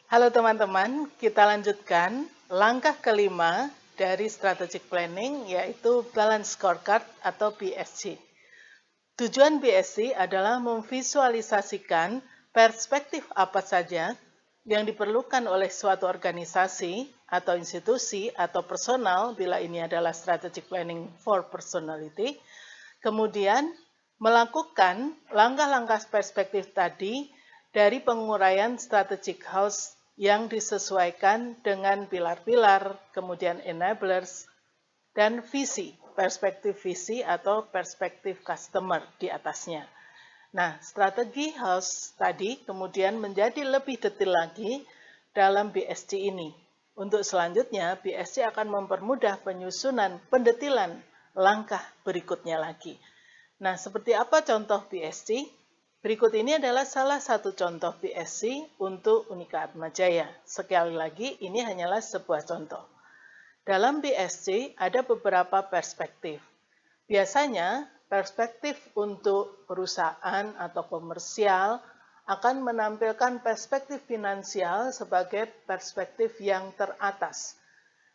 Halo teman-teman, kita lanjutkan langkah kelima dari strategic planning yaitu Balance Scorecard atau BSC. Tujuan BSC adalah memvisualisasikan perspektif apa saja yang diperlukan oleh suatu organisasi atau institusi atau personal bila ini adalah strategic planning for personality, kemudian melakukan langkah-langkah perspektif tadi dari penguraian strategic house yang disesuaikan dengan pilar-pilar, kemudian enablers, dan visi, perspektif visi atau perspektif customer di atasnya. Nah, strategi house tadi kemudian menjadi lebih detail lagi dalam BSC ini. Untuk selanjutnya, BSC akan mempermudah penyusunan pendetilan langkah berikutnya lagi. Nah, seperti apa contoh BSC? Berikut ini adalah salah satu contoh BSC untuk Unika Atmajaya. Sekali lagi, ini hanyalah sebuah contoh. Dalam BSC ada beberapa perspektif. Biasanya, perspektif untuk perusahaan atau komersial akan menampilkan perspektif finansial sebagai perspektif yang teratas.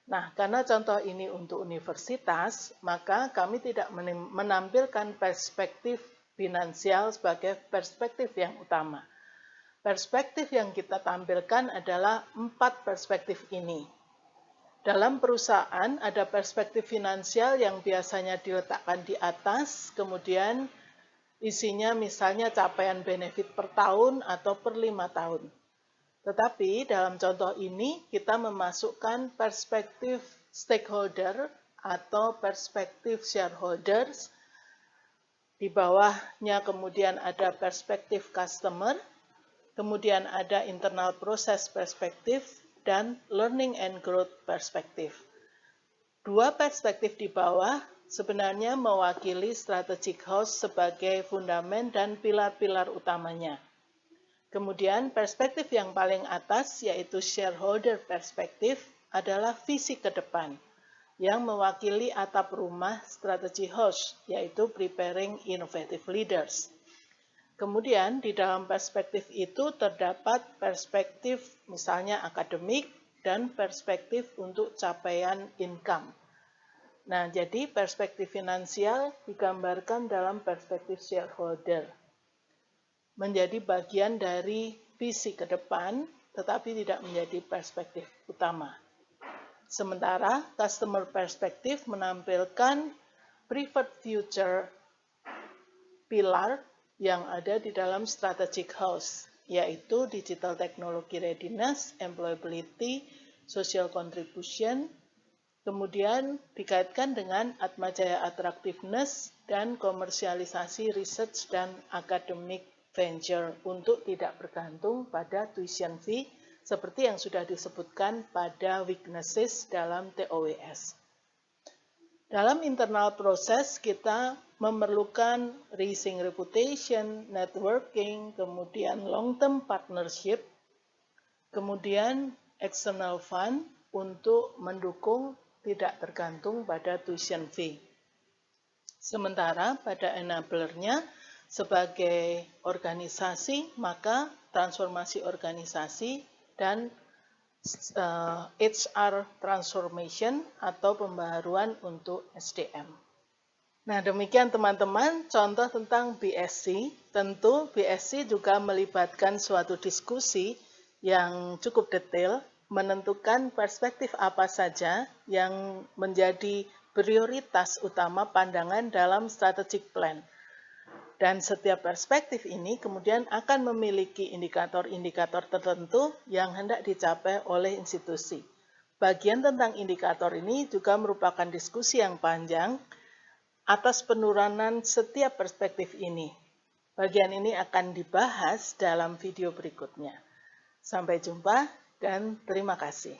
Nah, karena contoh ini untuk universitas, maka kami tidak menampilkan perspektif finansial sebagai perspektif yang utama. Perspektif yang kita tampilkan adalah 4 perspektif ini. Dalam perusahaan ada perspektif finansial yang biasanya diletakkan di atas, kemudian isinya misalnya capaian benefit per tahun atau per 5 tahun. Tetapi dalam contoh ini kita memasukkan perspektif stakeholder atau perspektif shareholders. Di bawahnya kemudian ada perspektif customer, kemudian ada internal process perspektif, dan learning and growth perspektif. Dua perspektif di bawah sebenarnya mewakili strategic house sebagai fundamen dan pilar-pilar utamanya. Kemudian perspektif yang paling atas yaitu shareholder perspektif adalah visi ke depan yang mewakili atap rumah strategi house yaitu preparing innovative leaders. Kemudian di dalam perspektif itu terdapat perspektif misalnya akademik dan perspektif untuk capaian income. Nah, jadi perspektif finansial digambarkan dalam perspektif shareholder. Menjadi bagian dari visi ke depan, tetapi tidak menjadi perspektif utama. Sementara customer perspektif menampilkan preferred future pilar yang ada di dalam strategic house, yaitu digital technology readiness, employability, social contribution, kemudian dikaitkan dengan Atmajaya attractiveness dan komersialisasi research dan academic venture untuk tidak bergantung pada tuition fee seperti yang sudah disebutkan pada weaknesses dalam TOWS. Dalam internal proses kita memerlukan raising reputation, networking, kemudian long-term partnership, kemudian external fund untuk mendukung tidak tergantung pada tuition fee. Sementara pada enablernya sebagai organisasi, maka transformasi organisasi dan HR transformation atau pembaharuan untuk SDM. Nah, demikian teman-teman contoh tentang BSC. Tentu BSC juga melibatkan suatu diskusi yang cukup detail, menentukan perspektif apa saja yang menjadi prioritas utama pandangan dalam strategic plan. Dan setiap perspektif ini kemudian akan memiliki indikator-indikator tertentu yang hendak dicapai oleh institusi. Bagian tentang indikator ini juga merupakan diskusi yang panjang atas penurunan setiap perspektif ini. Bagian ini akan dibahas dalam video berikutnya. Sampai jumpa dan terima kasih.